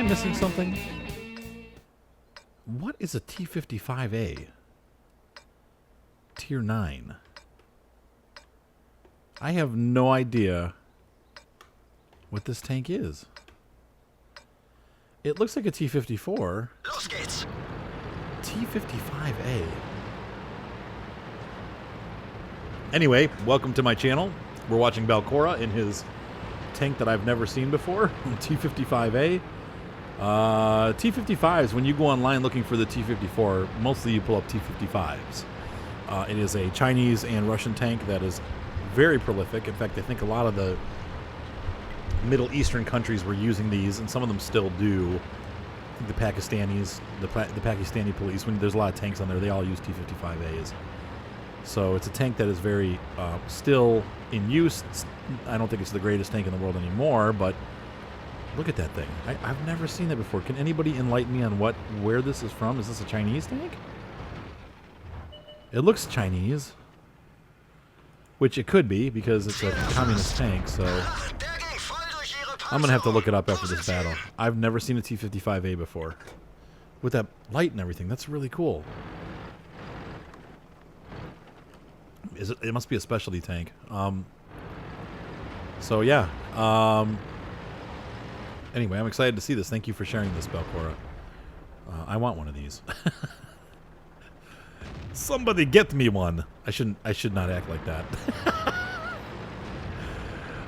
missing something? What is a T-55A? Tier 9. I have no idea what this tank is. It looks like a T-54. Los geht's. T-55A. Anyway, welcome to my channel. We're watching Balcora in his tank that I've never seen before, T-55A. T-55s, when you go online looking for the T-54, mostly you pull up T-55s. It is a Chinese and Russian tank that is very prolific. In fact, I think a lot of the Middle Eastern countries were using these, and some of them still do. I think the Pakistanis, the Pakistani police, when there's a lot of tanks on there, they all use T-55As. So it's a tank that is very still in use. I don't think it's the greatest tank in the world anymore, but look at that thing. I've never seen that before. Can anybody enlighten me on where this is from? Is this a Chinese tank? It looks Chinese, which it could be because it's a communist tank, so I'm going to have to look it up after this battle. I've never seen a T-55A before. With that light and everything, that's really cool. It must be a specialty tank. So yeah. Anyway, I'm excited to see this. Thank you for sharing this, Balcora. I want one of these. Somebody get me one. I should not act like that.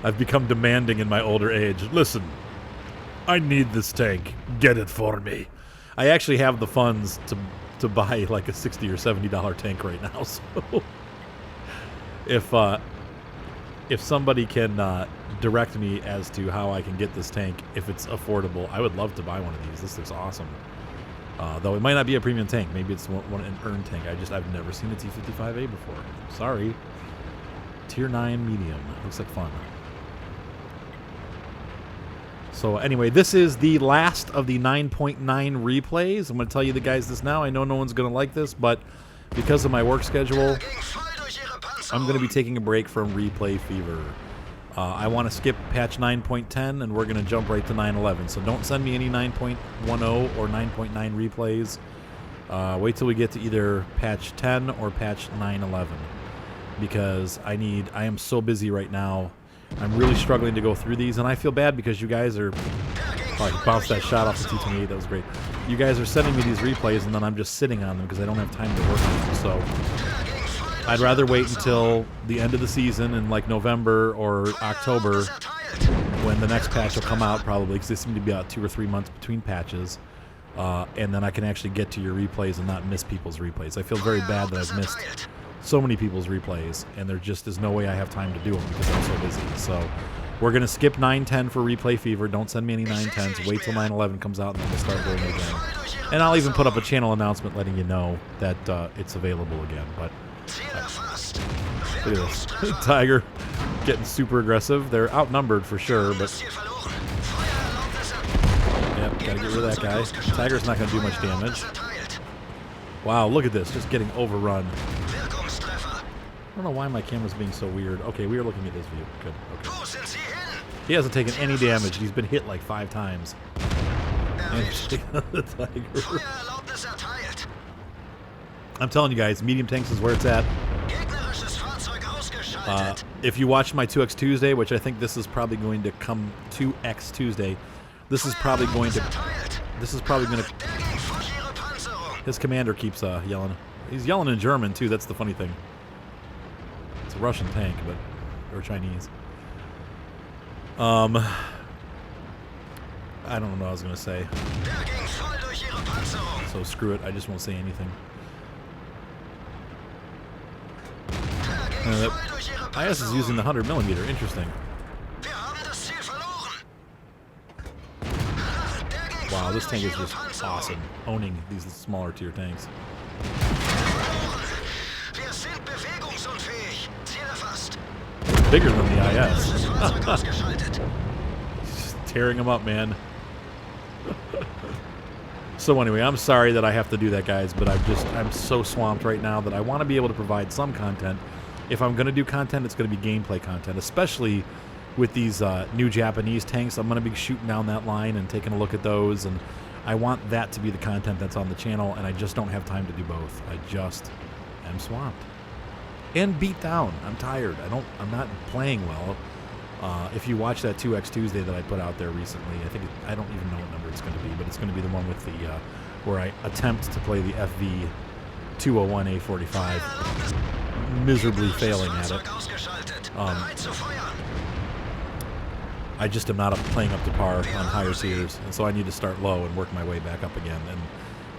I've become demanding in my older age. Listen, I need this tank. Get it for me. I actually have the funds to buy like a $60 or $70 tank right now. So if somebody can direct me as to how I can get this tank, if it's affordable, I would love to buy one of these. This looks awesome. Though it might not be a premium tank. Maybe it's an earned tank. I've never seen a T-55A before. Sorry. Tier 9 medium. Looks like fun. So anyway, this is the last of the 9.9 replays. I'm going to tell you the guys this now. I know no one's going to like this, but because of my work schedule, I'm going to be taking a break from Replay Fever. I want to skip patch 9.10, and we're going to jump right to 9.11. So don't send me any 9.10 or 9.9 replays. Wait till we get to either patch 10 or patch 9.11, because I am so busy right now. I'm really struggling to go through these, and I feel bad because you guys are... Oh, I bounced that shot off the T-28. That was great. You guys are sending me these replays, and then I'm just sitting on them because I don't have time to work on them. So I'd rather wait until the end of the season in like November or October when the next patch will come out, probably, because they seem to be about 2 or 3 months between patches, and then I can actually get to your replays and not miss people's replays. I feel very bad that I've missed so many people's replays, and there just is no way I have time to do them because I'm so busy. So we're going to skip 9.10 for Replay Fever. Don't send me any 9.10s. Wait till 9.11 comes out, and then we'll start going again. And I'll even put up a channel announcement letting you know that it's available again. But look at this. Tiger getting super aggressive. They're outnumbered for sure, but yep, gotta get rid of that guy. Tiger's not gonna do much damage. Wow, look at this, just getting overrun. I don't know why my camera's being so weird. Okay, we are looking at this view. Good. Okay. He hasn't taken any damage. He's been hit like 5 times. And the Tiger. I'm telling you guys, medium tanks is where it's at. If you watch my 2X Tuesday, which I think this is probably going to come 2X Tuesday, this is probably going to... His commander keeps yelling. He's yelling in German, too. That's the funny thing. It's a Russian tank, or Chinese. I don't know what I was going to say. So screw it. I just won't say anything. IS is using the 100mm. Interesting. Wow, this tank is just awesome. Owning these smaller tier tanks. Bigger than the IS. Just tearing them up, man. So anyway, I'm sorry that I have to do that, guys, but I'm so swamped right now that I want to be able to provide some content. If I'm going to do content, it's going to be gameplay content, especially with these new Japanese tanks. I'm going to be shooting down that line and taking a look at those, and I want that to be the content that's on the channel, and I just don't have time to do both. I just am swamped and beat down. I'm tired. I'm not playing well. If you watch that 2X Tuesday that I put out there recently, I don't even know what number it's going to be, but it's going to be the one with the where I attempt to play the FV 201A45, miserably failing at it. I just am not playing up to par on higher tiers, and so I need to start low and work my way back up again. And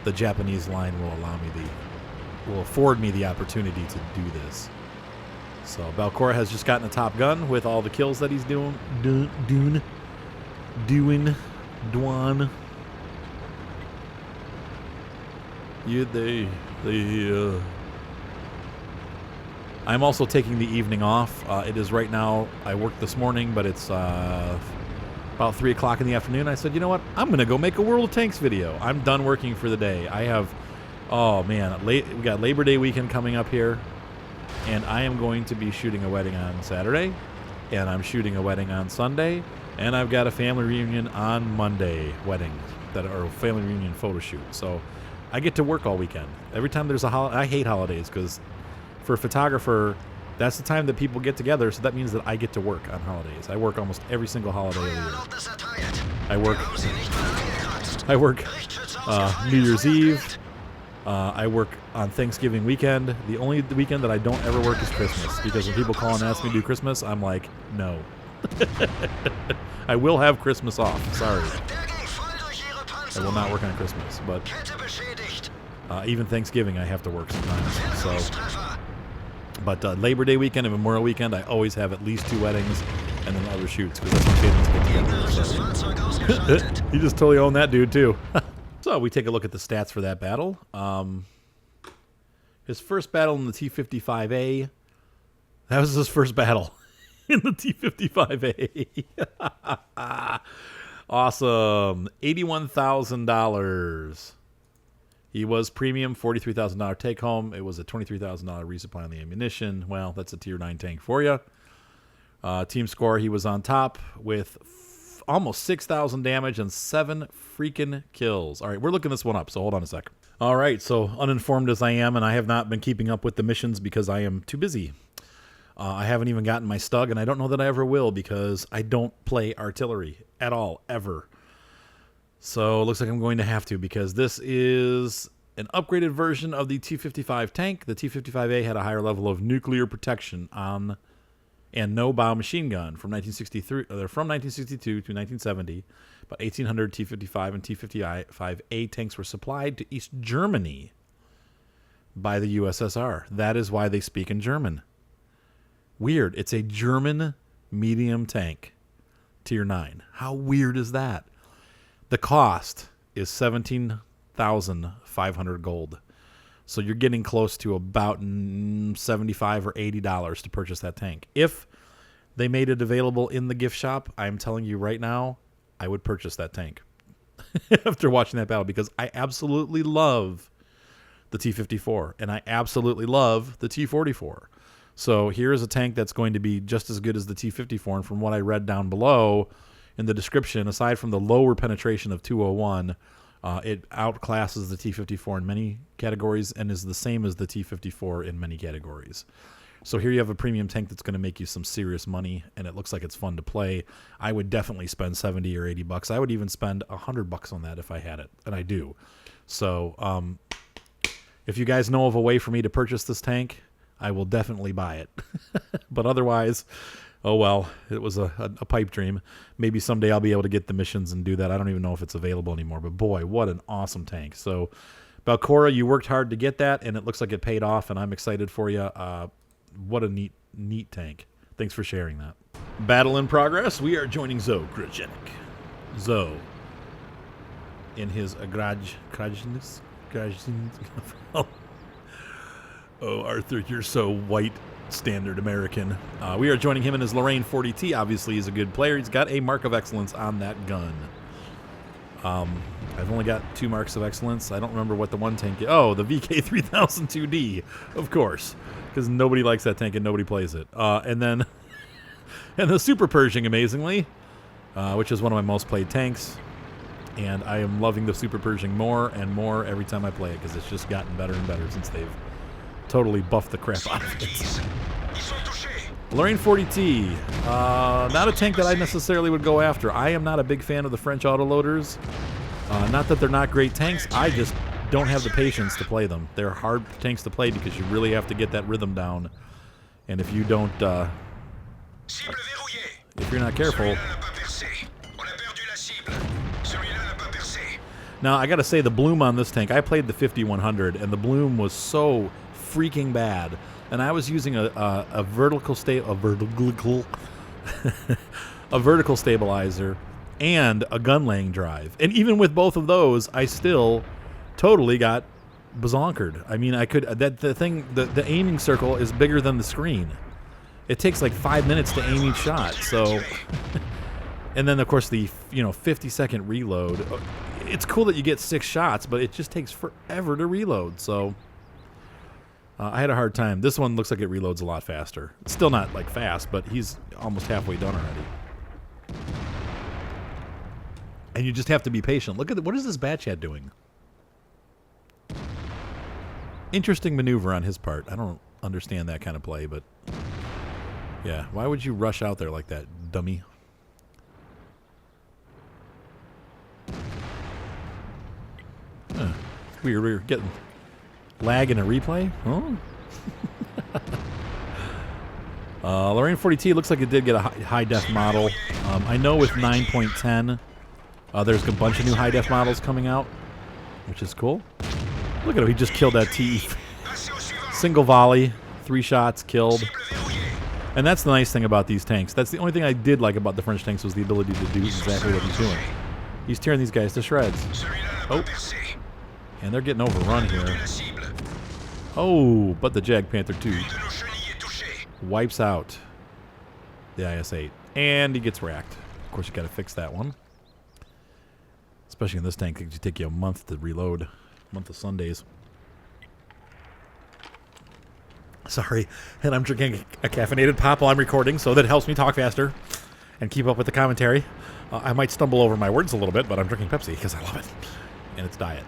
the Japanese line will afford me the opportunity to do this. So Balcora has just gotten a Top Gun with all the kills that he's doing. I'm also taking the evening off. It is right now, I worked this morning, but it's about 3 o'clock in the afternoon. I said, you know what? I'm going to go make a World of Tanks video. I'm done working for the day. I have, oh man, we got Labor Day weekend coming up here, and I am going to be shooting a wedding on Saturday, and I'm shooting a wedding on Sunday, and I've got a family reunion on Monday, or family reunion photo shoot. So I get to work all weekend. Every time there's a holiday, I hate holidays because for a photographer, that's the time that people get together, so that means that I get to work on holidays. I work almost every single holiday of the year. I work New Year's Eve. I work on Thanksgiving weekend. The only weekend that I don't ever work is Christmas, because when people call and ask me to do Christmas, I'm like, no. I will have Christmas off. Sorry. I will not work on Christmas, but even Thanksgiving I have to work sometimes. So, but Labor Day weekend and Memorial weekend, I always have at least 2 weddings and then other shoots, because that's when families get together. So. You just totally own that dude too. So we take a look at the stats for that battle. His first battle in the T-55A. That was his first battle in the T-55A. Awesome. $81,000. He was premium, $43,000 take home. It was a $23,000 resupply on the ammunition. Well, that's a tier 9 tank for you. Team score, he was on top with almost 6,000 damage and 7 freaking kills. All right, we're looking this one up, so hold on a sec. All right, so uninformed as I am, and I have not been keeping up with the missions because I am too busy. I haven't even gotten my Stug, and I don't know that I ever will because I don't play artillery at all, ever. So it looks like I'm going to have to, because this is an upgraded version of the T-55 tank. The T-55A had a higher level of nuclear protection on and no bow machine gun from 1962 to 1970. About 1,800 T-55 and T-55A tanks were supplied to East Germany by the USSR. That is why they speak in German. Weird. It's a German medium tank, tier 9. How weird is that? The cost is 17,500 gold. So you're getting close to about $75 or $80 to purchase that tank. If they made it available in the gift shop, I'm telling you right now, I would purchase that tank after watching that battle, because I absolutely love the T-54 and I absolutely love the T-44. So here's a tank that's going to be just as good as the T-54, and from what I read down below in the description, aside from the lower penetration of 201, it outclasses the T-54 in many categories and is the same as the T-54 in many categories. So here you have a premium tank that's going to make you some serious money, and it looks like it's fun to play. I would definitely spend 70 or 80 bucks. I would even spend 100 bucks on that if I had it, and I do. So if you guys know of a way for me to purchase this tank, I will definitely buy it. But otherwise, oh well, it was a pipe dream. Maybe someday I'll be able to get the missions and do that. I don't even know if it's available anymore, but boy, what an awesome tank. So Balcora, you worked hard to get that, and it looks like it paid off, and I'm excited for you. What a neat tank. Thanks for sharing that. Battle in progress. We are joining Zoe Krajenik. Zoe in his Krajenik. Oh, Arthur, you're so white, standard American. We are joining him in his Lorraine 40T. Obviously, he's a good player. He's got a mark of excellence on that gun. I've only got 2 marks of excellence. I don't remember what the one tank is. Oh, the VK3002D, of course, because nobody likes that tank and nobody plays it. And then And the Super Pershing, amazingly, which is one of my most played tanks. And I am loving the Super Pershing more and more every time I play it because it's just gotten better and better since they've totally buffed the crap out of it. Lorraine 40T, not a tank that I necessarily would go after. I am not a big fan of the French autoloaders. Not that they're not great tanks, I just don't have the patience to play them. They're hard tanks to play because you really have to get that rhythm down. And if you don't, if you're not careful... Now, I gotta say, the bloom on this tank, I played the 5100, and the bloom was so freaking bad. And I was using a vertical stabilizer and a gun laying drive. And even with both of those, I still totally got bazonkered. I mean, I could the aiming circle is bigger than the screen. It takes like 5 minutes to aim each shot. So, and then of course the 50-second reload. It's cool that you get 6 shots, but it just takes forever to reload. So I had a hard time. This one looks like it reloads a lot faster. It's still not like fast, but he's almost halfway done already. And you just have to be patient. Look at what is this Bat Chat doing? Interesting maneuver on his part. I don't understand that kind of play, but yeah, why would you rush out there like that, dummy? We're getting lag in a replay. Oh. Lorraine 40T looks like it did get a high def model. I know with 9.10, there's a bunch of new high def models coming out, which is cool. Look at him, he just killed that TE. Single volley, 3 shots, killed. And that's the nice thing about these tanks. That's the only thing I did like about the French tanks was the ability to do exactly what he's doing. He's tearing these guys to shreds. Oh. And they're getting overrun here. Oh, but the Jag Panther 2 wipes out the IS-8. And he gets racked. Of course, you got to fix that one. Especially in this tank, it could take you a month to reload. A month of Sundays. Sorry, and I'm drinking a caffeinated pop while I'm recording, so that helps me talk faster and keep up with the commentary. I might stumble over my words a little bit, but I'm drinking Pepsi because I love it. And it's diet.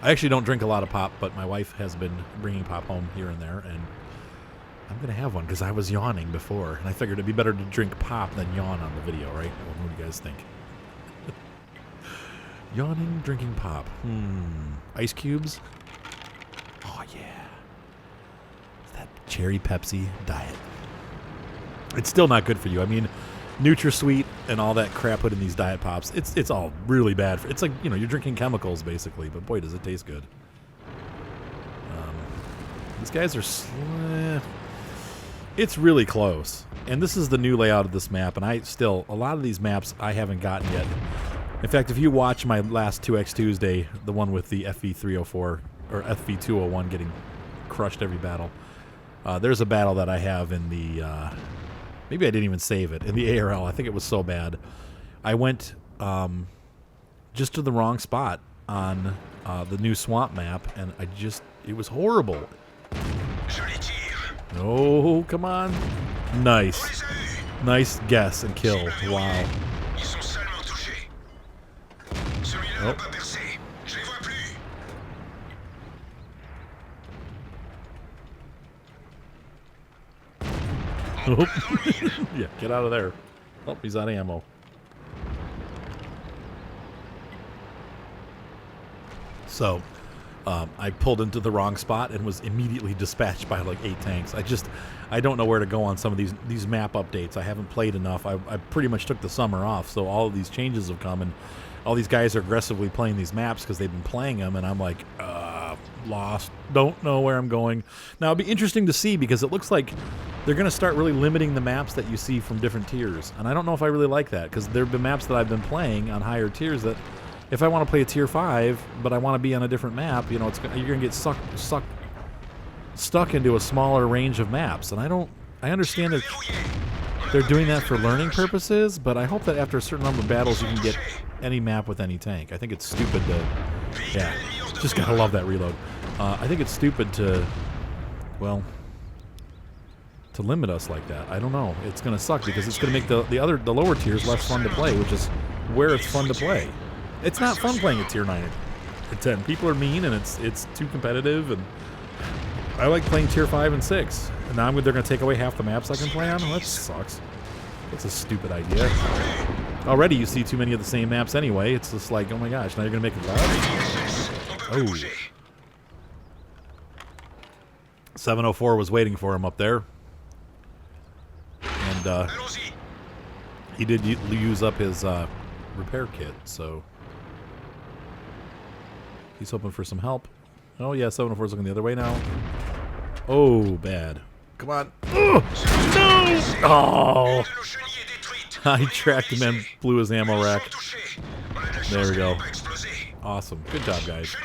I actually don't drink a lot of pop, but my wife has been bringing pop home here and there, and I'm going to have one because I was yawning before, and I figured it'd be better to drink pop than yawn on the video, right? Well, what do you guys think? Yawning, drinking pop. Ice cubes? Oh, yeah. That cherry Pepsi diet. It's still not good for you. I mean, NutraSweet and all that crap put in these diet pops, it's all really bad. It's like, you're drinking chemicals, basically, but boy, does it taste good. These guys are... It's really close. And this is the new layout of this map, and a lot of these maps I haven't gotten yet. In fact, if you watch my last 2X Tuesday, the one with the FV304 or FV201 getting crushed every battle, there's a battle that I have in the... maybe I didn't even save it. In the ARL, I think it was so bad. I went just to the wrong spot on the new swamp map, and it was horrible. Oh, come on. Nice. Nice guess and kill. Wow. Oh. Yeah, get out of there. Oh, he's out of ammo. So, I pulled into the wrong spot and was immediately dispatched by like 8 tanks. I don't know where to go on some of these map updates. I haven't played enough. I pretty much took the summer off, so all of these changes have come, and all these guys are aggressively playing these maps because they've been playing them, and I'm like, lost. Don't know where I'm going. Now, it'll be interesting to see because it looks like they're going to start really limiting the maps that you see from different tiers. And I don't know if I really like that because there have been maps that I've been playing on higher tiers that if I want to play a tier 5, but I want to be on a different map, you're going to get stuck into a smaller range of maps. And I understand that they're doing that for learning purposes, but I hope that after a certain number of battles you can get any map with any tank. I think it's stupid to... Yeah, just got to love that reload. I think it's stupid to to limit us like that. I don't know. It's going to suck because it's going to make the lower tiers less fun to play, which is where it's fun to play. It's not fun playing at tier 9 and 10. People are mean and it's too competitive, and I like playing tier 5 and 6. And now they're going to take away half the maps I can play on? Well, that sucks. That's a stupid idea. Already you see too many of the same maps anyway. It's just like, oh my gosh, now you're going to make it loud? Oh. 704 was waiting for him up there. And he did use up his repair kit, so he's hoping for some help. Oh yeah, 704 is looking the other way now. Oh, bad. Come on. Oh, no! Oh! I tracked him and blew his ammo rack. There we go. Awesome. Good job, guys.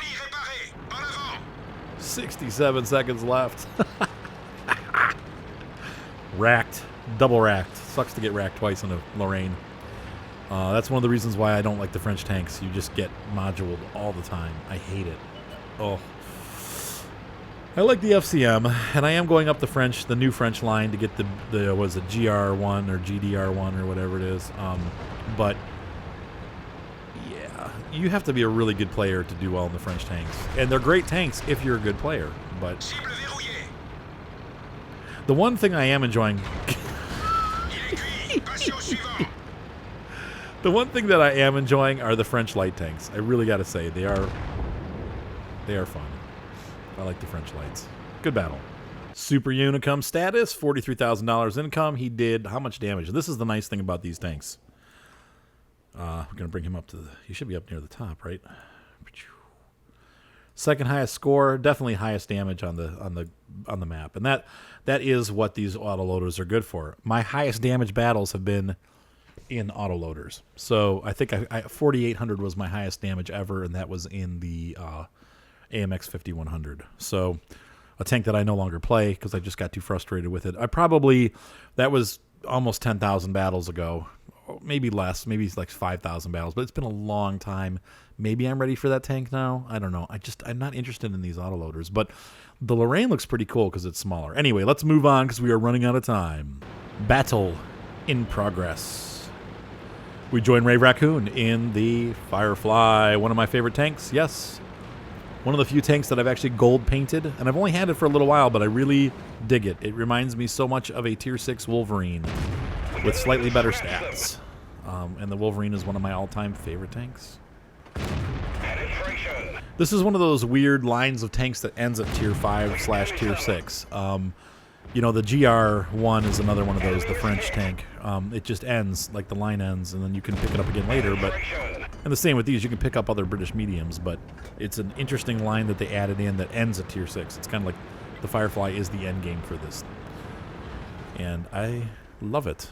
67 seconds left. Racked. Double racked. Sucks to get racked twice in a Lorraine. That's one of the reasons why I don't like the French tanks. You just get moduled all the time. I hate it. Oh. I like the FCM, and I am going up the new French line to get the was it GR1 or GDR1 or whatever it is. But yeah, you have to be a really good player to do well in the French tanks, and they're great tanks if you're a good player. But the one thing I am enjoying, the one thing that I am enjoying are the French light tanks. I really got to say they are fun. I like the French lights. Good battle. Super Unicum status, $43,000 income. He did how much damage? This is the nice thing about these tanks. We're going to bring him up to he should be up near the top, right? Second highest score, definitely highest damage on the map. And that is what these autoloaders are good for. My highest damage battles have been in autoloaders. So I think 4,800 was my highest damage ever, and that was in the AMX 5100. So a tank that I no longer play because I just got too frustrated with it. That was almost 10,000 battles ago, maybe less, maybe like 5,000 battles, but it's been a long time. Maybe I'm ready for that tank now. I don't know. I'm not interested in these autoloaders, but the Lorraine looks pretty cool because it's smaller. Anyway, let's move on because we are running out of time. Battle in progress. We join Rave Raccoon in the Firefly, one of my favorite tanks. Yes. One of the few tanks that I've actually gold painted, and I've only had it for a little while, but I really dig it. It reminds me so much of a Tier 6 Wolverine with slightly better stats. And the Wolverine is one of my all-time favorite tanks. This is one of those weird lines of tanks that ends at Tier 5/Tier 6. You know, the GR1 is another one of those, the French tank. It just ends, like the line ends, and then you can pick it up again later, but... And the same with these, you can pick up other British mediums, but it's an interesting line that they added in that ends at Tier 6. It's kind of like the Firefly is the end game for this. And I love it.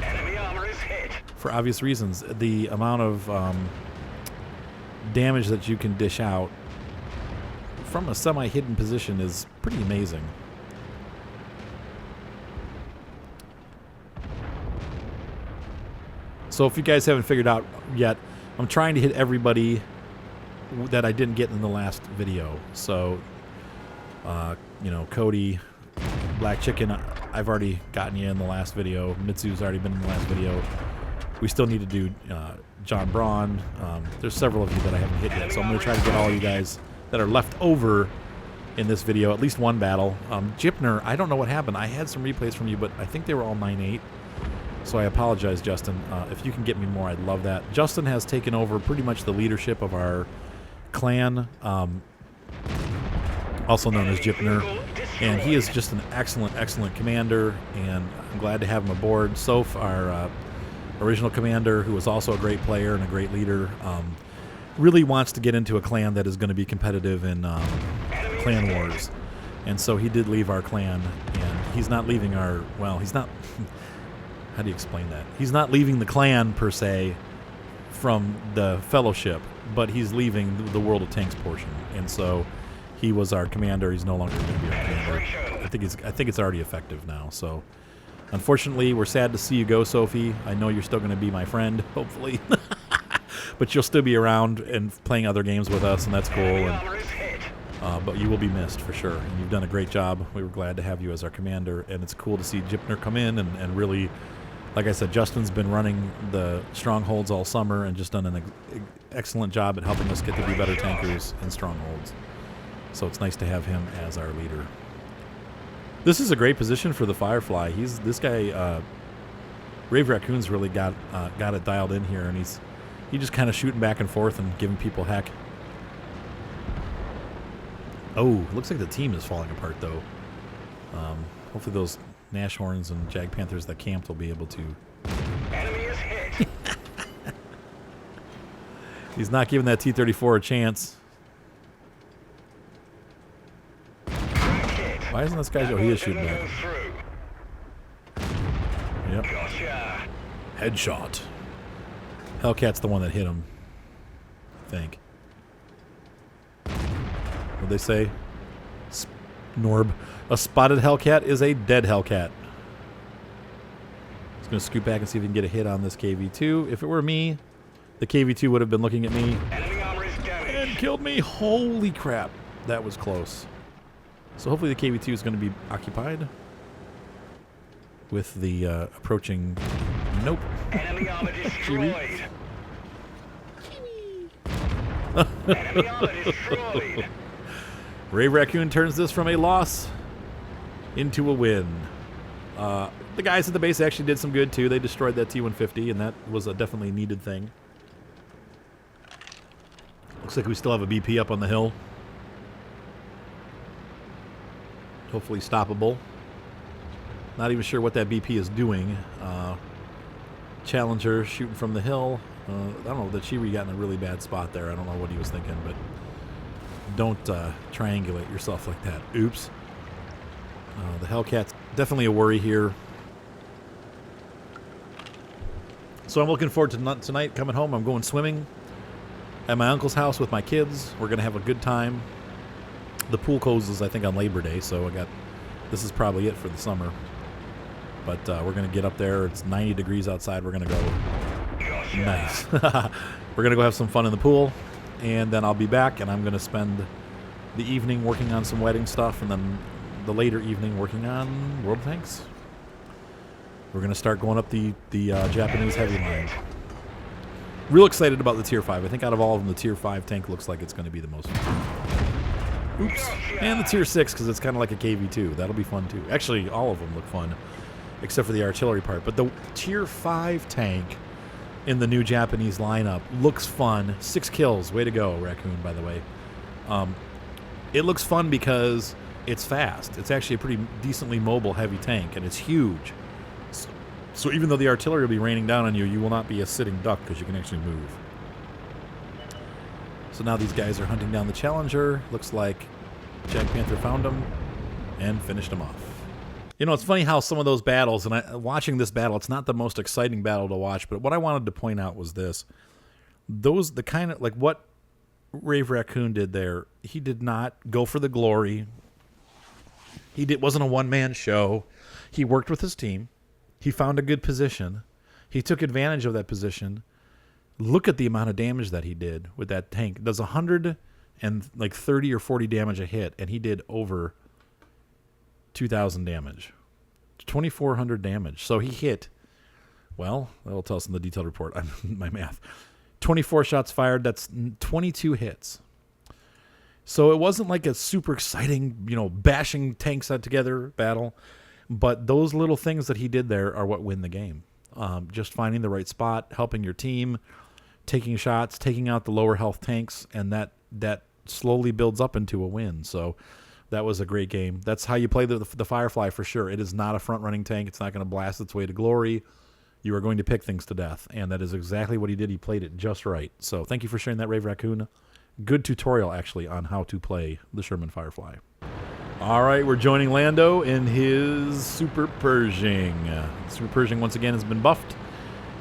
Enemy armor is hit. For obvious reasons. The amount of damage that you can dish out from a semi-hidden position is pretty amazing. So if you guys haven't figured out yet, I'm trying to hit everybody that I didn't get in the last video. So, you know, Cody, Black Chicken, I've already gotten you in the last video. Mitsu's already been in the last video. We still need to do John Braun. There's several of you that I haven't hit yet. So I'm going to try to get all you guys that are left over in this video, at least one battle. Gypner, I don't know what happened. I had some replays from you, but I think they were all 9-8. So I apologize, Justin. If you can get me more, I'd love that. Justin has taken over pretty much the leadership of our clan, also known as Gypner, and he is just an excellent, excellent commander, and I'm glad to have him aboard. Soph, our original commander, who was also a great player and a great leader, really wants to get into a clan that is going to be competitive in clan wars. And so he did leave our clan, and he's not leaving our, well, he's not... How do you explain that? He's not leaving the clan, per se, from the fellowship, but he's leaving the World of Tanks portion. And so he was our commander. He's no longer going to be our commander. I think it's already effective now. So unfortunately, we're sad to see you go, Sophie. I know you're still going to be my friend, hopefully. But you'll still be around and playing other games with us, and that's cool. And But you will be missed for sure, and you've done a great job. We were glad to have you as our commander, and it's cool to see Jipner come in and really, like I said, Justin's been running the strongholds all summer and just done an excellent job at helping us get to be better tankers in strongholds. So it's nice to have him as our leader. This is a great position for the Firefly. This guy, Rave Raccoon's really got it dialed in here, and he's just kind of shooting back and forth and giving people heck. Oh, looks like the team is falling apart, though. Hopefully those Nashorns and Jag Panthers that camped will be able to... Enemy is hit. He's not giving that T-34 a chance. Why isn't this guy... Oh, he is shooting back. Yep. Gotcha. Headshot. Hellcat's the one that hit him, I think. What'd they say? Norb. A spotted Hellcat is a dead Hellcat. Just going to scoot back and see if we can get a hit on this KV-2. If it were me, the KV-2 would have been looking at me and killed me. Holy crap. That was close. So hopefully the KV-2 is going to be occupied with the approaching... Nope. Enemy armor destroyed. Enemy armor destroyed. Rave Raccoon turns this from a loss into a win. The guys at the base actually did some good, too. They destroyed that T-150, and that was a definitely needed thing. Looks like we still have a BP up on the hill. Hopefully stoppable. Not even sure what that BP is doing. Challenger shooting from the hill. I don't know. The Chiwi got in a really bad spot there. I don't know what he was thinking, but don't triangulate yourself like that. Oops. The Hellcat's definitely a worry here. So I'm looking forward to tonight coming home. I'm going swimming at my uncle's house with my kids. We're going to have a good time. The pool closes, I think, on Labor Day, so this is probably it for the summer. But we're going to get up there. It's 90 degrees outside. We're going to go... Nice. We're going to go have some fun in the pool, and then I'll be back, and I'm going to spend the evening working on some wedding stuff, and then the later evening working on World Tanks. We're going to start going up the Japanese heavy line. Real excited about the Tier 5. I think out of all of them, the Tier 5 tank looks like it's going to be the most fun. Oops. And the Tier 6, because it's kind of like a KV-2. That'll be fun, too. Actually, all of them look fun, except for the artillery part. But the Tier 5 tank in the new Japanese lineup looks fun. 6 kills. Way to go, Raccoon, by the way. It looks fun because it's fast. It's actually a pretty decently mobile heavy tank, and it's huge. So even though the artillery will be raining down on you, you will not be a sitting duck because you can actually move. So now these guys are hunting down the Challenger. Looks like Jag Panther found him and finished him off. You know, it's funny how some of those battles, and watching this battle, it's not the most exciting battle to watch, but what I wanted to point out was this. The kind of, like what Rave Raccoon did there, he did not go for the glory. Wasn't a one-man show. He worked with his team. He found a good position. He took advantage of that position. Look at the amount of damage that he did with that tank. It does 130 or 40 damage a hit, and he did over 2,000 damage. 2,400 damage. So he hit, well, that'll tell us in the detailed report. My math. 24 shots fired. That's 22 hits. So it wasn't like a super exciting, bashing tanks together battle. But those little things that he did there are what win the game. Just finding the right spot, helping your team, taking shots, taking out the lower health tanks, and that slowly builds up into a win. So that was a great game. That's how you play the Firefly for sure. It is not a front-running tank. It's not going to blast its way to glory. You are going to pick things to death, and that is exactly what he did. He played it just right. So thank you for sharing that, Rave Raccoon. Good tutorial, actually, on how to play the Sherman Firefly. All right, we're joining Lando in his Super Pershing. Super Pershing, once again, has been buffed,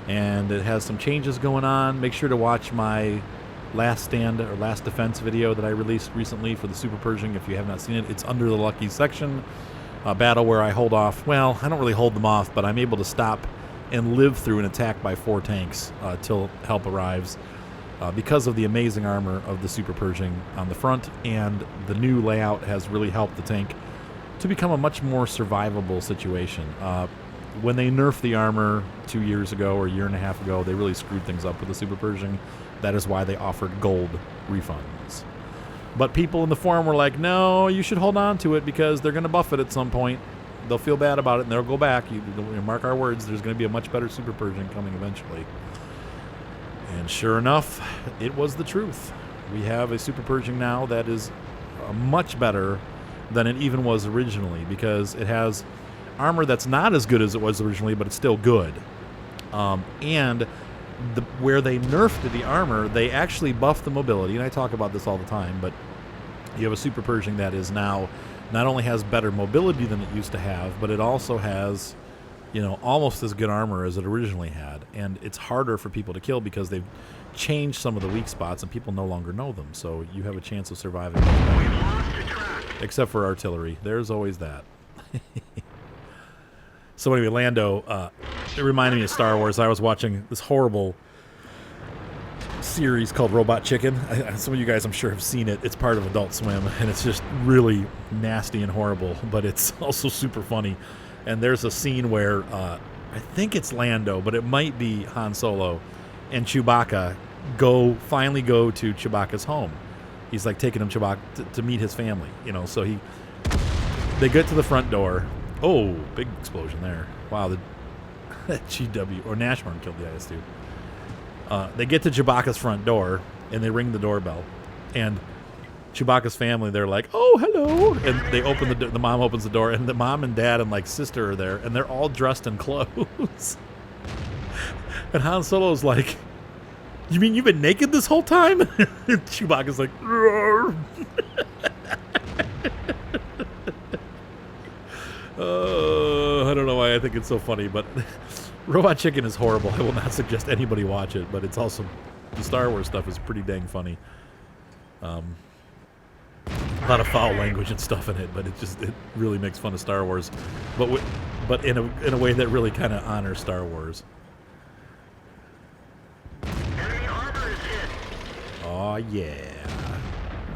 and it has some changes going on. Make sure to watch my last stand or last defense video that I released recently for the Super Pershing. If you have not seen it, it's under the lucky section. A battle where I hold off. Well, I don't really hold them off, but I'm able to stop and live through an attack by 4 tanks till help arrives. because of the amazing armor of the Super Pershing on the front, and the new layout has really helped the tank to become a much more survivable situation. When they nerfed the armor 2 years ago or a year and a half ago, they really screwed things up with the Super Pershing. That is why they offered gold refunds. But people in the forum were like, no, you should hold on to it because they're going to buff it at some point. They'll feel bad about it and they'll go back. You mark our words, there's going to be a much better Super Pershing coming eventually. And sure enough, it was the truth. We have a Super Pershing now that is much better than it even was originally, because it has armor that's not as good as it was originally, but it's still good. And where they nerfed the armor, they actually buffed the mobility, and I talk about this all the time, but you have a Super Pershing that is now not only has better mobility than it used to have, but it also has, you know, almost as good armor as it originally had. And it's harder for people to kill because they've changed some of the weak spots and people no longer know them. So you have a chance of surviving. Except for artillery. There's always that. So anyway, Lando, it reminded me of Star Wars. I was watching this horrible series called Robot Chicken. Some of you guys, I'm sure, have seen it. It's part of Adult Swim, and it's just really nasty and horrible, but it's also super funny. And there's a scene where I think it's Lando, but it might be Han Solo and Chewbacca finally go to Chewbacca's home. He's like taking him to meet his family, you know. So they get to the front door. Oh, big explosion there! Wow, the GW or Nashorn killed the IS-2. They get to Chewbacca's front door and they ring the doorbell, and Chewbacca's family, they're like, "Oh, hello!" And they open the mom opens the door, and the mom and dad and like sister are there, and they're all dressed in clothes. And Han Solo's like, "You mean you've been naked this whole time?" And Chewbacca's like, "Roar." I don't know why I think it's so funny, but Robot Chicken is horrible. I will not suggest anybody watch it, but it's also, the Star Wars stuff is pretty dang funny. A lot of foul language and stuff in it, but it really makes fun of Star Wars, but in a way that really kind of honors Star Wars. Oh yeah.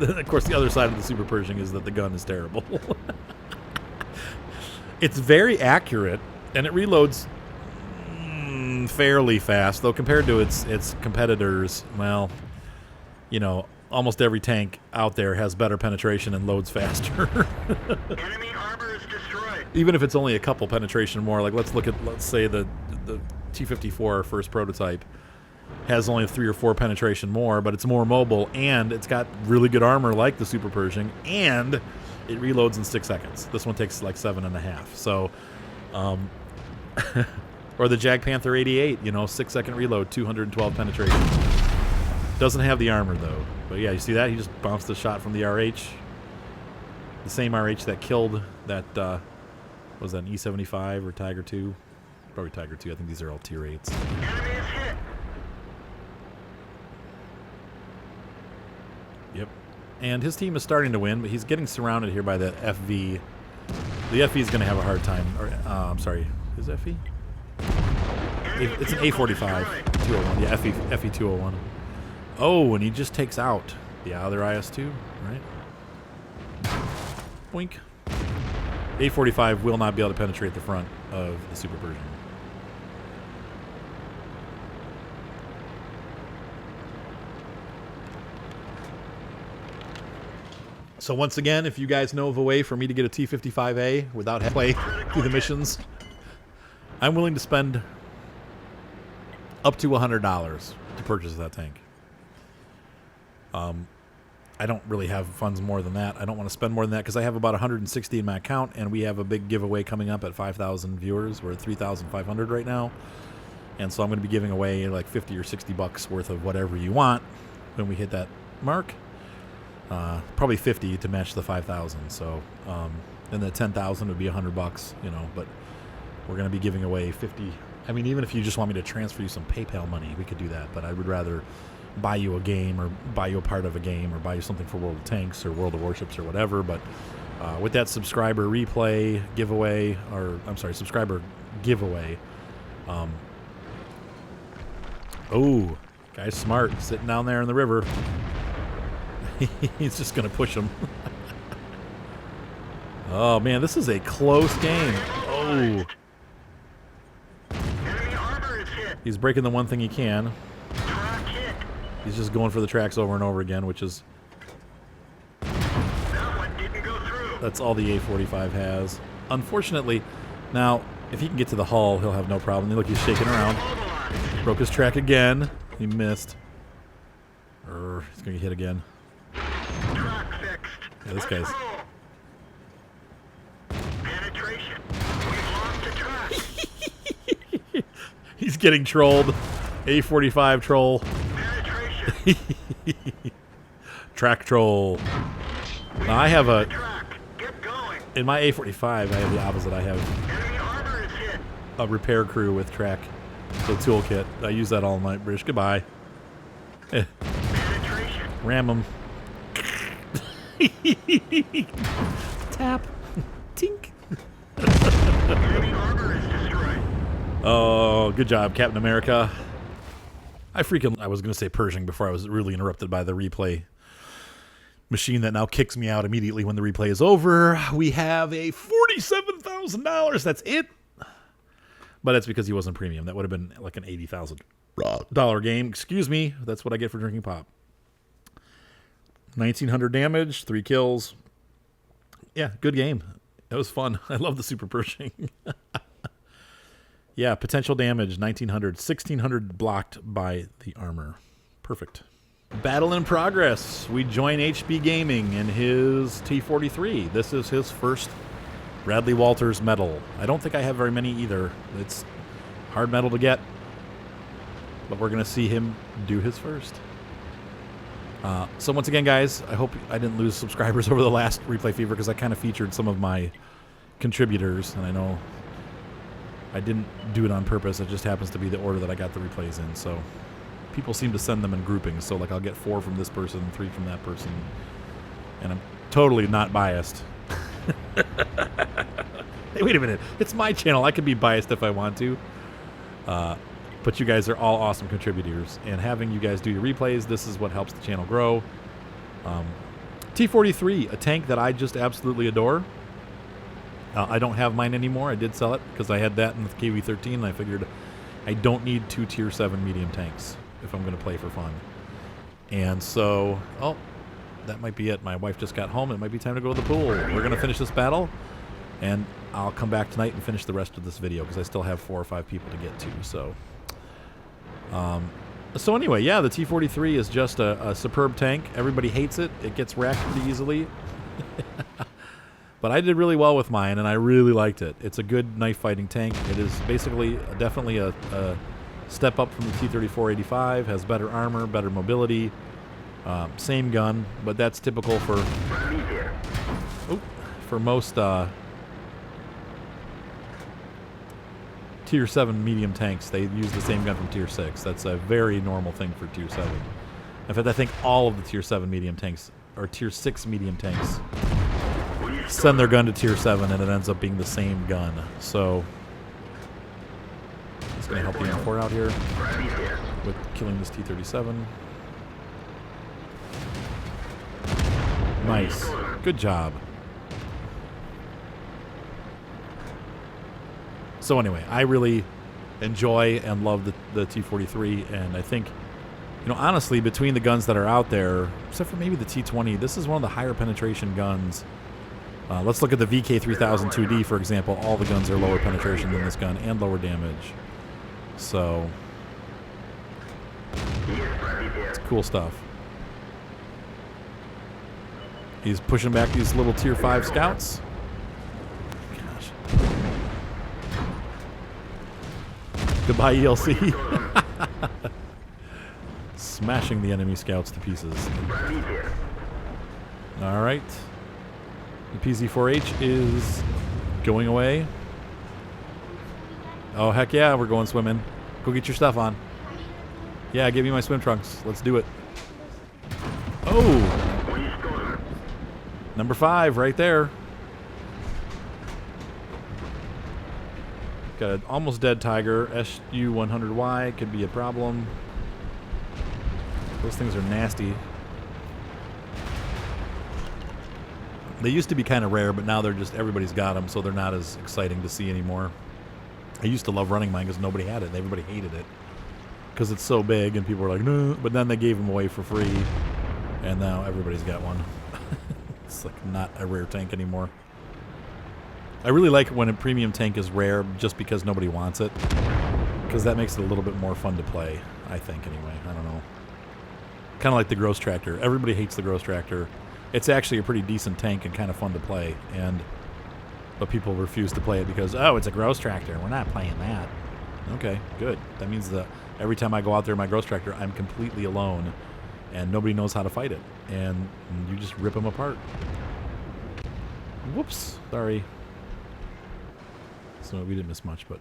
Of course, the other side of the Super Pershing is that the gun is terrible. It's very accurate, and it reloads fairly fast, though compared to its competitors, well, you know, almost every tank out there has better penetration and loads faster. Enemy armor is destroyed. Even if it's only a couple penetration more, like let's say the T-54, our first prototype, has only 3 or 4 penetration more, but it's more mobile, and it's got really good armor like the Super Pershing, and it reloads in 6 seconds. This one takes like 7.5. So, or the Jag Panther 88, you know, 6-second reload, 212 penetration. Doesn't have the armor though. But yeah, you see that? He just bounced a shot from the RH. The same RH that killed that, was that an E-75 or Tiger 2? Probably Tiger 2. I think these are all Tier 8s. Enemy is hit. Yep. And his team is starting to win, but he's getting surrounded here by the FV. The FV is going to have a hard time. Or, I'm sorry. Is FV? It's an A45 201. Yeah, FE 201. Oh, and he just takes out the other IS-2, right? Boink. A45 will not be able to penetrate the front of the Super Pershing. So once again, if you guys know of a way for me to get a T-55A without having to play through the missions, I'm willing to spend up to $100 to purchase that tank. I don't really have funds more than that. I don't want to spend more than that because I have about 160 in my account, and we have a big giveaway coming up at 5,000 viewers. We're at 3,500 right now, and so I'm going to be giving away like 50 or 60 bucks worth of whatever you want when we hit that mark. Probably 50 to match the 5,000. So, and the 10,000 would be 100 bucks, you know. But we're going to be giving away 50. I mean, even if you just want me to transfer you some PayPal money, we could do that. But I would rather buy you a game or buy you a part of a game or buy you something for World of Tanks or World of Warships or whatever. But with that subscriber replay giveaway, or I'm sorry, subscriber giveaway. Oh, Guy's smart, sitting down there in the river. He's just going to push him. Oh, man, this is a close game. Oh. Enemy armor is hit. He's breaking the one thing he can. Track hit. He's just going for the tracks over and over again, which is... That one didn't go through. That's all the A45 has. Unfortunately, now, if he can get to the hull, he'll have no problem. Look, he's shaking around. Mobilized. Broke his track again. He missed. He's going to get hit again. Track fixed. Yeah, this Let's guy's... roll. Penetration. We've lost the track. He's getting trolled. A45 troll. Penetration. Track troll. Now, I have a... Track. Get going. In my A45, I have the opposite. I have Enemy armor is hit. a repair crew with track. The toolkit. I use that all night, British. Goodbye. Penetration. Ram him. Tap. Tink. Enemy armor is destroyed. Oh, good job, Captain America. I was going to say Pershing before I was really interrupted by the replay machine that now kicks me out immediately when the replay is over. We have a $47,000. That's it. But that's because he wasn't premium. That would have been like an $80,000 game. Excuse me. That's what I get for drinking pop. 1,900 damage, 3 kills. Yeah, good game. That was fun. I love the Super Pershing. Yeah, potential damage, 1,900. 1,600 blocked by the armor. Perfect. Battle in progress. We join HB Gaming in his T-43. This is his first Bradley Walters medal. I don't think I have very many either. It's hard medal to get. But we're going to see him do his first. So once again, guys, I hope I didn't lose subscribers over the last Replay Fever because I kind of featured some of my contributors. And I know I didn't do it on purpose. It just happens to be the order that I got the replays in. So people seem to send them in groupings. So like I'll get 4 from this person, 3 from that person. And I'm totally not biased. Hey, wait a minute. It's my channel. I can be biased if I want to. But you guys are all awesome contributors. And having you guys do your replays, this is what helps the channel grow. T-43, a tank that I just absolutely adore. I don't have mine anymore. I did sell it because I had that in the KV-13. And I figured I don't need 2 Tier 7 medium tanks if I'm going to play for fun. And so, oh, that might be it. My wife just got home. It might be time to go to the pool. We're going to finish this battle. And I'll come back tonight and finish the rest of this video because I still have 4 or 5 people to get to. So anyway, yeah, the T-43 is just a superb tank. Everybody hates it. It gets racked pretty easily. But I did really well with mine, and I really liked it. It's a good knife fighting tank. It is basically definitely a step up from the T-34-85. Has better armor, better mobility. Same gun, but that's typical for most Tier 7 medium tanks. They use the same gun from Tier 6. That's a very normal thing for Tier 7. In fact, I think all of the Tier 7 medium tanks, or Tier 6 medium tanks, send their gun to Tier 7 and it ends up being the same gun. So it's going to help the M4 out here with killing this T-37. Nice. Good job. So anyway, I really enjoy and love the T-43, and I think, you know, honestly, between the guns that are out there, except for maybe the T-20, this is one of the higher penetration guns. Let's look at the VK3000-2D, for example. All the guns are lower penetration than this gun and lower damage. So it's cool stuff. He's pushing back these little Tier 5 scouts. Gosh. Goodbye, ELC. Smashing the enemy scouts to pieces. All right. The PZ-4H is going away. Oh, heck yeah, we're going swimming. Go get your stuff on. Yeah, give me my swim trunks. Let's do it. Oh! Number 5 right there. Got an almost dead Tiger. SU-100Y could be a problem. Those things are nasty. They used to be kind of rare, but now they're just, everybody's got them, so they're not as exciting to see anymore. I used to love running mine because nobody had it, and everybody hated it. Because it's so big, and people were like, no, but then they gave them away for free, and now everybody's got one. It's like not a rare tank anymore. I really like it when a premium tank is rare just because nobody wants it. Because that makes it a little bit more fun to play, I think, anyway. I don't know. Kind of like the Gross Tractor. Everybody hates the Gross Tractor. It's actually a pretty decent tank and kind of fun to play, but people refuse to play it because, oh, it's a Gross Tractor. We're not playing that. Okay, good. That means that every time I go out there in my Gross Tractor, I'm completely alone, and nobody knows how to fight it, and you just rip them apart. Whoops, sorry. So we didn't miss much, but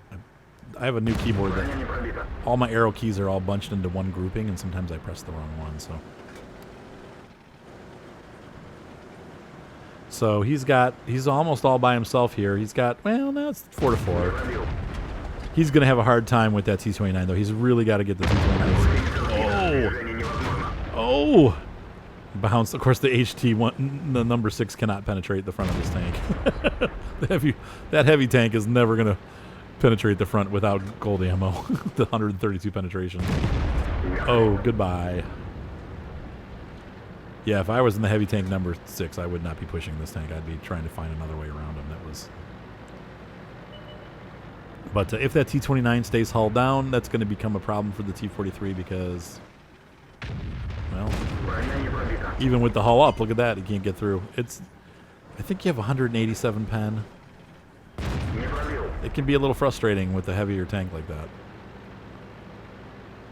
I have a new keyboard that all my arrow keys are all bunched into one grouping, and sometimes I press the wrong one, so... So he's almost all by himself here. He's got, well, no, it's 4-4. He's going to have a hard time with that T-29, though. He's really got to get the T-29. Oh! Bounce. Of course, the HT1, the number 6 cannot penetrate the front of this tank. That heavy tank is never going to penetrate the front without gold ammo. The 132 penetration. Oh, goodbye. Yeah, if I was in the heavy tank number 6, I would not be pushing this tank. I'd be trying to find another way around him. But if that T-29 stays hull down, that's going to become a problem for the T-43 because, well, even with the hull up, look at that, you can't get through. I think you have 187 pen. It can be a little frustrating with a heavier tank like that.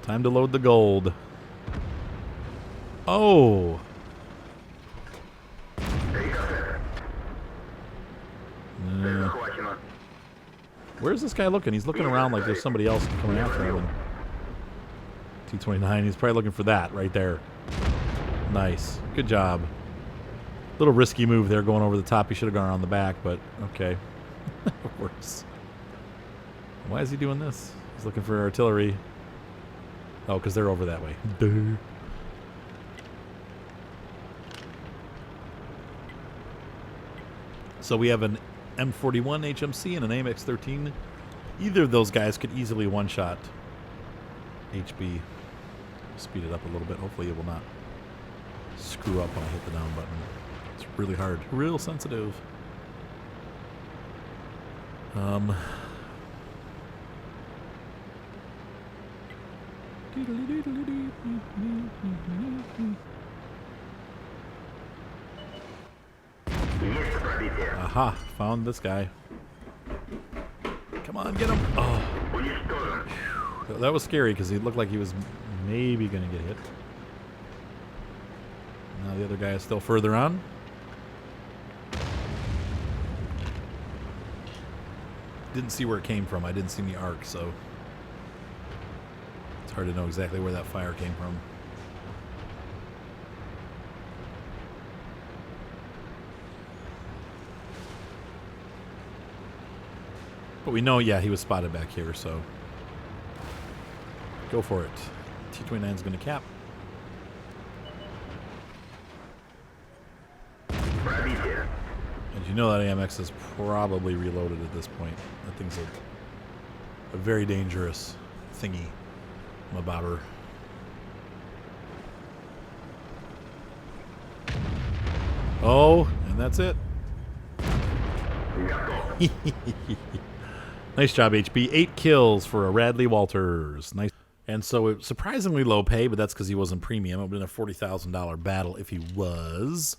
Time to load the gold. Oh! Where's this guy looking? He's looking around like there's somebody else coming after him. T-29, he's probably looking for that right there. Nice. Good job. Little risky move there going over the top. He should have gone around the back, but okay. It works. Why is he doing this? He's looking for artillery. Oh, because they're over that way. Duh. So we have an M41 HMC and an AMX-13. Either of those guys could easily one-shot HB. Speed it up a little bit. Hopefully it will not screw up when I hit the down button. It's really hard. Real sensitive. Aha, found this guy. Come on, get him. Oh. That was scary because he looked like he was maybe going to get hit. Now the other guy is still further on. Didn't see where it came from. I didn't see the arc, so it's hard to know exactly where that fire came from. But we know, yeah, he was spotted back here, so go for it. T-29 is going to cap. And you know that AMX is probably reloaded at this point. That thing's a very dangerous thingy. Mabobber. Oh, and that's it. Nice job, HB. 8 kills for a Radley Walters. Nice. And so it surprisingly low pay, but that's because he wasn't premium. It would have been a $40,000 battle if he was.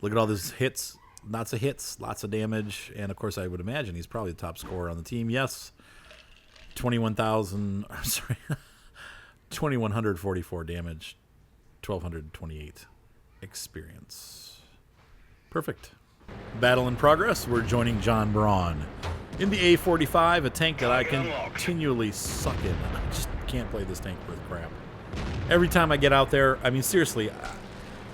Look at all these hits. Lots of hits, lots of damage. And, of course, I would imagine he's probably the top scorer on the team. Yes. 21,000. I'm sorry. 2,144 damage. 1,228 experience. Perfect. Battle in progress. We're joining John Braun in the A45, a tank that I continually suck in. I just can't play this tank worth crap. Every time I get out there, I mean, seriously,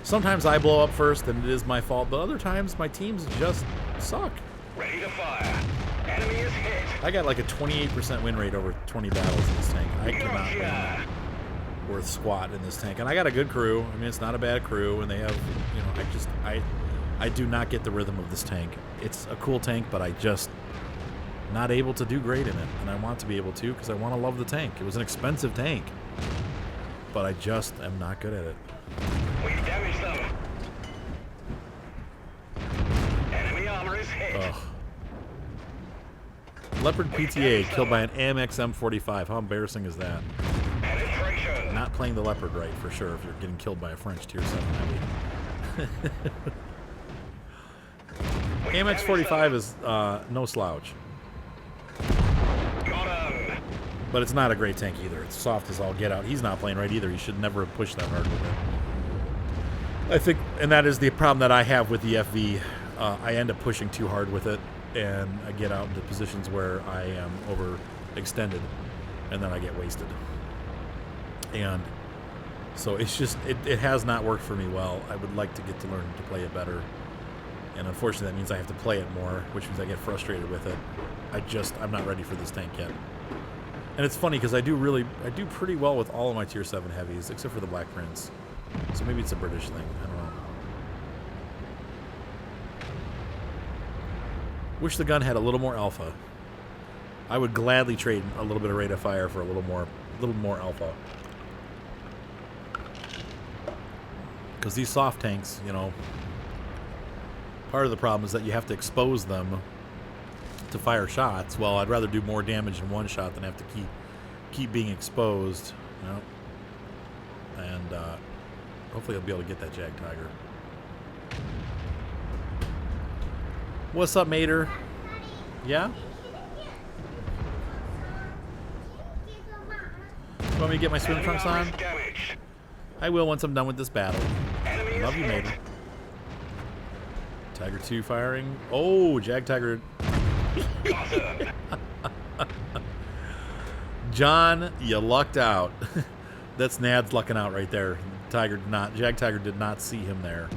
sometimes I blow up first and it is my fault, but other times my teams just suck. Ready to fire. Enemy is hit. I got like a 28% win rate over 20 battles in this tank. I cannot win. worth squat in this tank. And I got a good crew. I mean, it's not a bad crew, and they have, you know, I do not get the rhythm of this tank. It's a cool tank, but I just not able to do great in it, and I want to be able to because I want to love the tank. It was an expensive tank, but I just am not good at it. We damaged them. Enemy armor is hit. Ugh. Leopard PTA killed by an AMX M45. How embarrassing is that? Penetration. Not playing the Leopard right, for sure, if you're getting killed by a French Tier 7 heavy. AMX 45 is no slouch. Got him. But it's not a great tank either. It's soft as all get out. He's not playing right either. He should never have pushed that hard with it. I think, and that is the problem that I have with the FV. I end up pushing too hard with it, and I get out into positions where I am overextended, and then I get wasted. And so it's just, it has not worked for me well. I would like to get to learn to play it better. And unfortunately, that means I have to play it more, which means I get frustrated with it. I'm not ready for this tank yet. And it's funny because I do pretty well with all of my Tier 7 heavies, except for the Black Prince. So maybe it's a British thing. I don't know. Wish the gun had a little more alpha. I would gladly trade a little bit of rate of fire for a little more alpha. Because these soft tanks, you know, part of the problem is that you have to expose them to fire shots. Well, I'd rather do more damage in one shot than have to keep being exposed, you know. And hopefully I'll be able to get that Jag Tiger. What's up, Mater? Yeah? You want me to get my swim trunks on? I will once I'm done with this battle. Love you, Mater. Tiger 2 firing. Oh, Jag Tiger. John, you lucked out. That's Nad's lucking out right there. Jag Tiger did not see him there.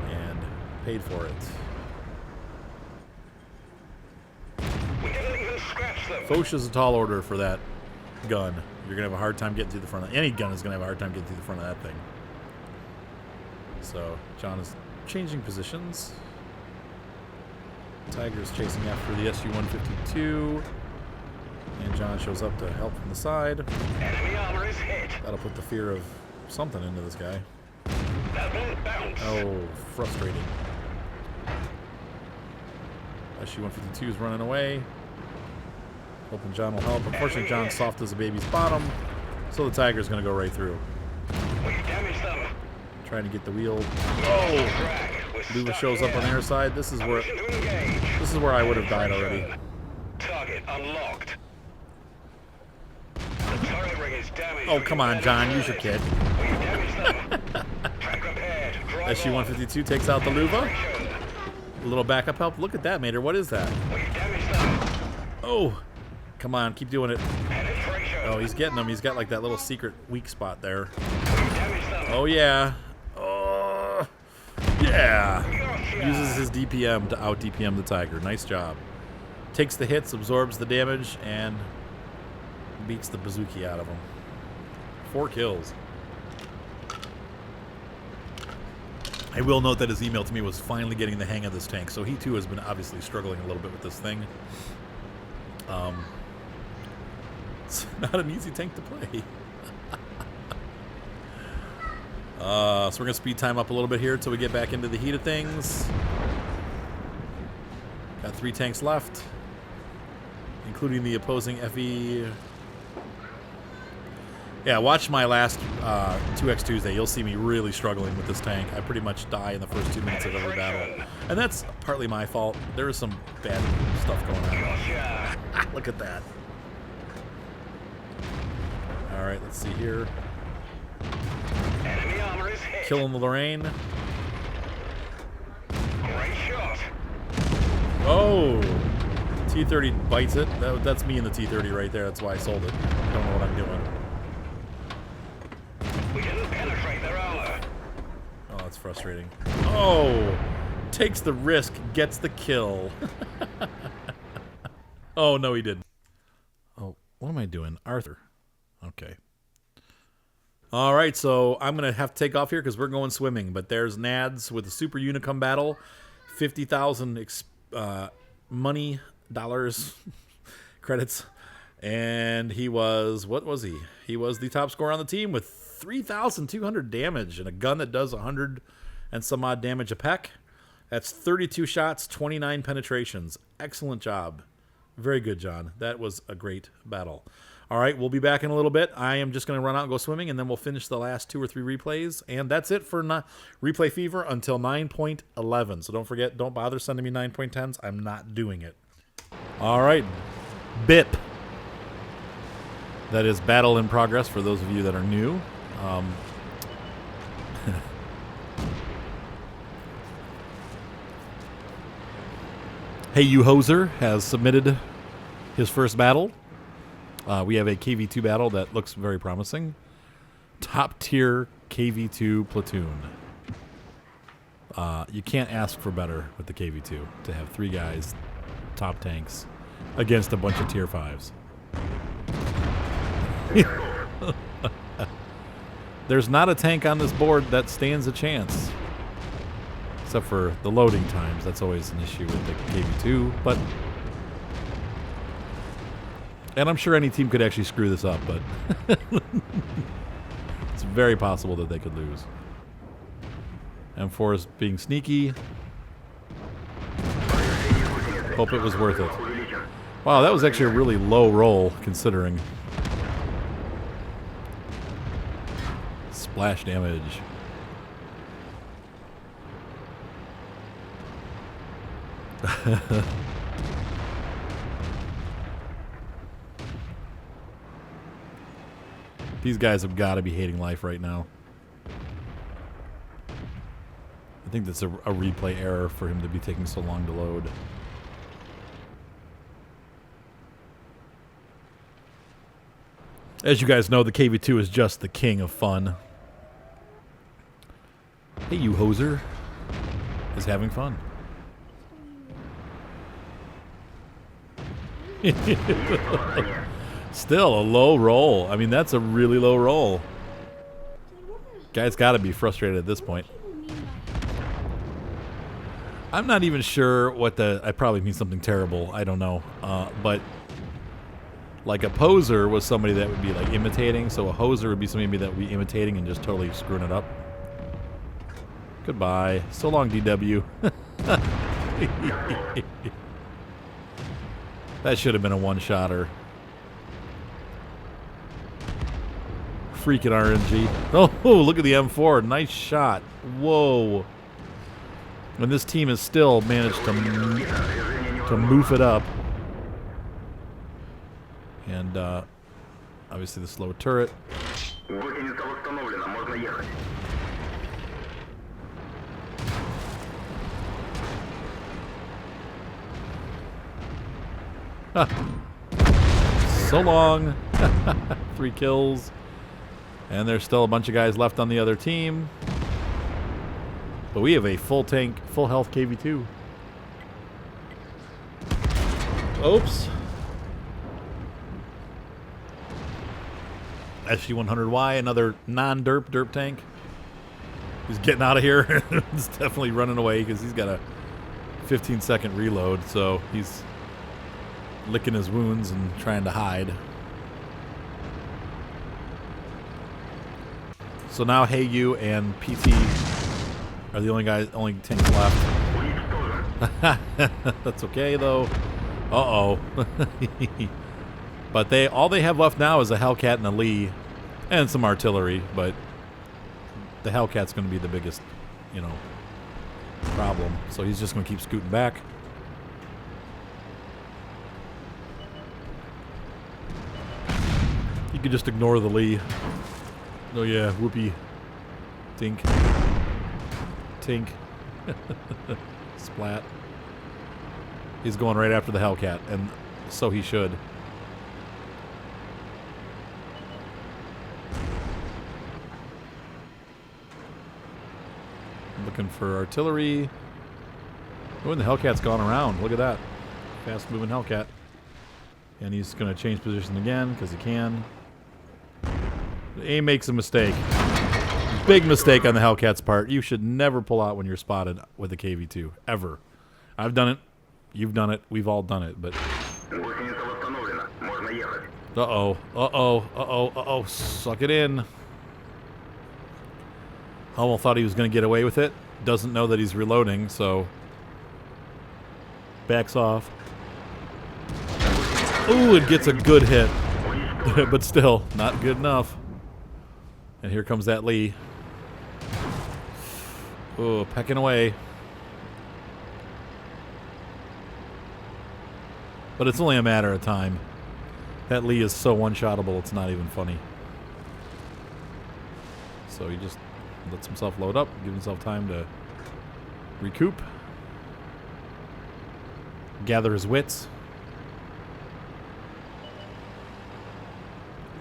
And paid for it. Fosha's a tall order for that gun. You're going to have a hard time getting through the front of any gun is going to have a hard time getting through the front of that thing. So, John is changing positions. Tiger's chasing after the SU-152. And John shows up to help from the side. Enemy armor is hit. That'll put the fear of something into this guy. That won't bounce. Oh, frustrating. SU-152 is running away. Hoping John will help. Unfortunately, John's soft as a baby's bottom, so the Tiger's going to go right through. We damaged them. Trying to get the wheel. Oh! Luva shows up on the air side. This is where I would have died already. Target unlocked. The turret ring is damaged. Oh, come on, John. Use your kit. We damaged them. Track repaired. SU-152 takes out the Luva. A little backup help. Look at that, Mater. What is that? We damaged them. Oh! Come on, keep doing it. Penetration. Oh, he's getting them. He's got like that little secret weak spot there. We damaged them. Oh, yeah. Oh, yeah. Uses his DPM to out DPM the Tiger. Nice job. Takes the hits, absorbs the damage, and beats the bazooki out of him. 4 kills. I will note that his email to me was finally getting the hang of this tank, so he too has been obviously struggling a little bit with this thing. It's not an easy tank to play. So we're going to speed time up a little bit here until we get back into the heat of things. Got 3 tanks left, including the opposing FE. Yeah, watch my last 2x Tuesday. You'll see me really struggling with this tank. I pretty much die in the first 2 minutes of every battle. And that's partly my fault. There is some bad stuff going on. Look at that. Alright, let's see here. Enemy armor is hit. Killing the Lorraine. Great shot. Oh! T-30 bites it. That's me in the T-30 right there. That's why I sold it. I don't know what I'm doing. We didn't penetrate their armor. Oh, that's frustrating. Oh! Takes the risk, gets the kill. Oh, no, he didn't. Oh, what am I doing? Arthur. Okay. All right, so I'm going to have to take off here because we're going swimming. But there's Nads with the Super Unicum battle. 50,000 money, dollars, credits. And he was, what was he? He was the top scorer on the team with 3,200 damage and a gun that does 100 and some odd damage a peck. That's 32 shots, 29 penetrations. Excellent job. Very good, John. That was a great battle. All right, we'll be back in a little bit. I am just going to run out and go swimming, and then we'll finish the last 2 or 3 replays. And that's it for Replay Fever until 9.11. So don't forget, don't bother sending me 9.10s. I'm not doing it. All right, BIP. That is Battle in Progress for those of you that are new. Hey You Hoser has submitted his first battle. We have a KV2 battle that looks very promising. Top tier KV2 platoon. You can't ask for better with the KV2 to have 3 guys, top tanks, against a bunch of tier 5s. There's not a tank on this board that stands a chance. Except for the loading times. That's always an issue with the KV2. But, and I'm sure any team could actually screw this up, but it's very possible that they could lose. M4 is being sneaky. Hope it was worth it. Wow, that was actually a really low roll, considering. Splash damage. These guys have got to be hating life right now. I think that's a replay error for him to be taking so long to load. As you guys know, the KV2 is just the king of fun. Hey, You Hoser is having fun. Still a low roll. I mean, that's a really low roll. Guy's got to be frustrated at this point. I'm not even sure what the... I probably mean something terrible. I don't know. But like a poser was somebody that would be like imitating. So a hoser would be somebody that would be imitating and just totally screwing it up. Goodbye. So long, DW. That should have been a one-shotter. Freaking RNG. Oh, look at the M4. Nice shot. Whoa. And this team has still managed to moof it up. And obviously the slow turret. So long. 3 kills. And there's still a bunch of guys left on the other team. But we have a full tank, full health KV2. Oops. SG-100Y, another non-derp tank. He's getting out of here. He's definitely running away because he's got a 15-second reload. So he's licking his wounds and trying to hide. So now Hey You and PT are the only tanks left. That's okay though. Uh-oh. But all they have left now is a Hellcat and a Lee and some artillery, but the Hellcat's going to be the biggest, problem. So he's just going to keep scooting back. You could just ignore the Lee. Oh yeah, whoopee. Tink. Tink. Splat. He's going right after the Hellcat, and so he should. Looking for artillery. Oh, and the Hellcat's gone around. Look at that. Fast moving Hellcat. And he's going to change position again because he can. A makes a mistake. Big mistake on the Hellcat's part. You should never pull out when you're spotted with a KV-2. Ever. I've done it. You've done it. We've all done it, but... Uh-oh. Uh-oh. Uh-oh. Uh-oh. Suck it in. Hummel thought he was going to get away with it. Doesn't know that he's reloading, so... Backs off. Ooh, it gets a good hit. But still, not good enough. And here comes that Lee. Oh, pecking away. But it's only a matter of time. That Lee is so one-shottable, it's not even funny. So he just lets himself load up, give himself time to recoup. Gather his wits.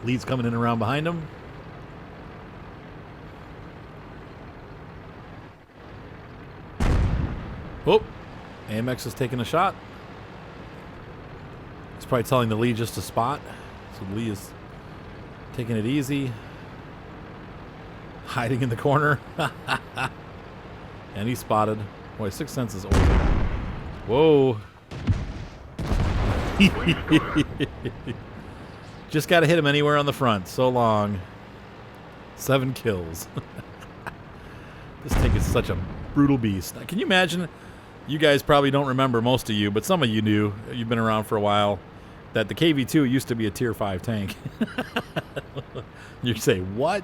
Lee's coming in around behind him. Oh, AMX is taking a shot. He's probably telling the Lee just to spot. So the Lee is taking it easy. Hiding in the corner. And he's spotted. Boy, Sixth Sense is over. Whoa. Just got to hit him anywhere on the front. So long. 7 kills. This tank is such a brutal beast. Can you imagine? You guys probably don't remember, most of you, but some of you do. You've been around for a while. That the KV-2 used to be a Tier 5 tank. You say, what?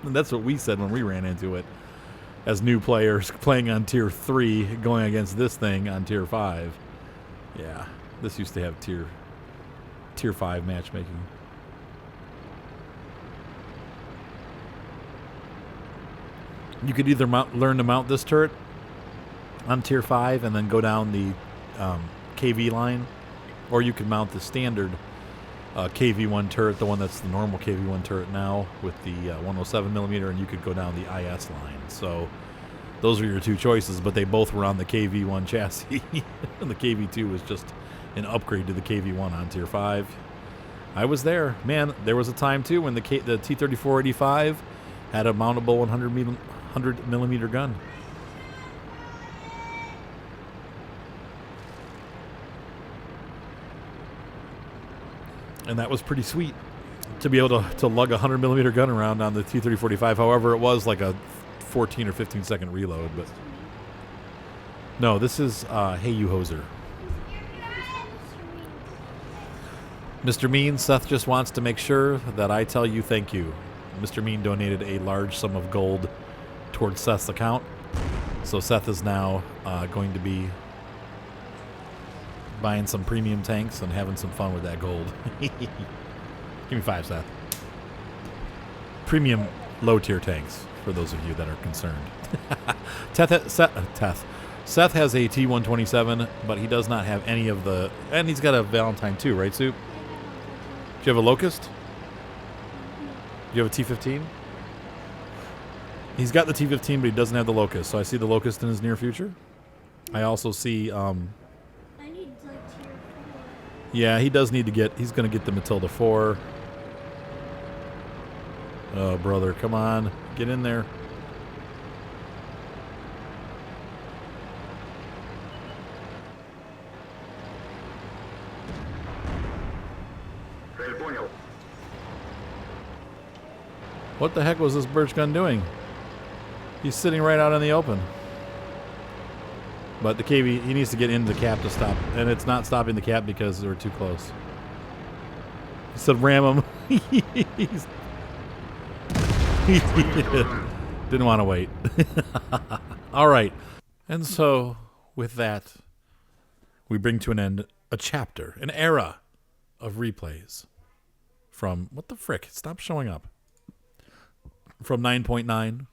And that's what we said when we ran into it. As new players playing on Tier 3, going against this thing on Tier 5. Yeah, this used to have Tier 5 matchmaking. You could either learn to mount this turret on Tier 5 and then go down the KV line, or you could mount the standard KV-1 turret, the one that's the normal KV-1 turret now with the 107mm, and you could go down the IS line. So those were your two choices, but they both were on the KV-1 chassis. And the KV-2 was just an upgrade to the KV-1 on Tier 5. I was there. Man, there was a time, too, when the T-3485 had a mountable 100mm gun. And that was pretty sweet to be able to lug a 100mm gun around on the T-3045. However, it was like a 14 or 15 second reload. But no, this is Hey You Hoser. Mr. Mean, Seth just wants to make sure that I tell you thank you. Mr. Mean donated a large sum of gold towards Seth's account. So Seth is now going to be buying some premium tanks and having some fun with that gold. Give me 5, Seth. Premium low-tier tanks, for those of you that are concerned. Seth has a T-127, but he does not have any of the... And he's got a Valentine too, right, Soup? Do you have a Locust? Do you have a T-15? He's got the T-15, but he doesn't have the Locust. So I see the Locust in his near future. I also see... Yeah, he does need to get... He's going to get the Matilda 4. Oh, brother, come on. Get in there. What the heck was this birch gun doing? He's sitting right out in the open. But the KV, he needs to get into the cap to stop. And it's not stopping the cap because they're too close. He said ram him. Didn't want to wait. All right. And so, with that, we bring to an end a chapter, an era of replays from, what the frick? Stop showing up. From 9.9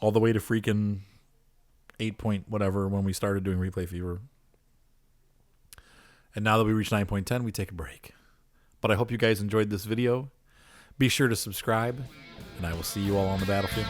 all the way to freaking 8 point whatever when we started doing Replay Fever. And now that we reach 9.10, we take a break. But I hope you guys enjoyed this video. Be sure to subscribe, and I will see you all on the battlefield.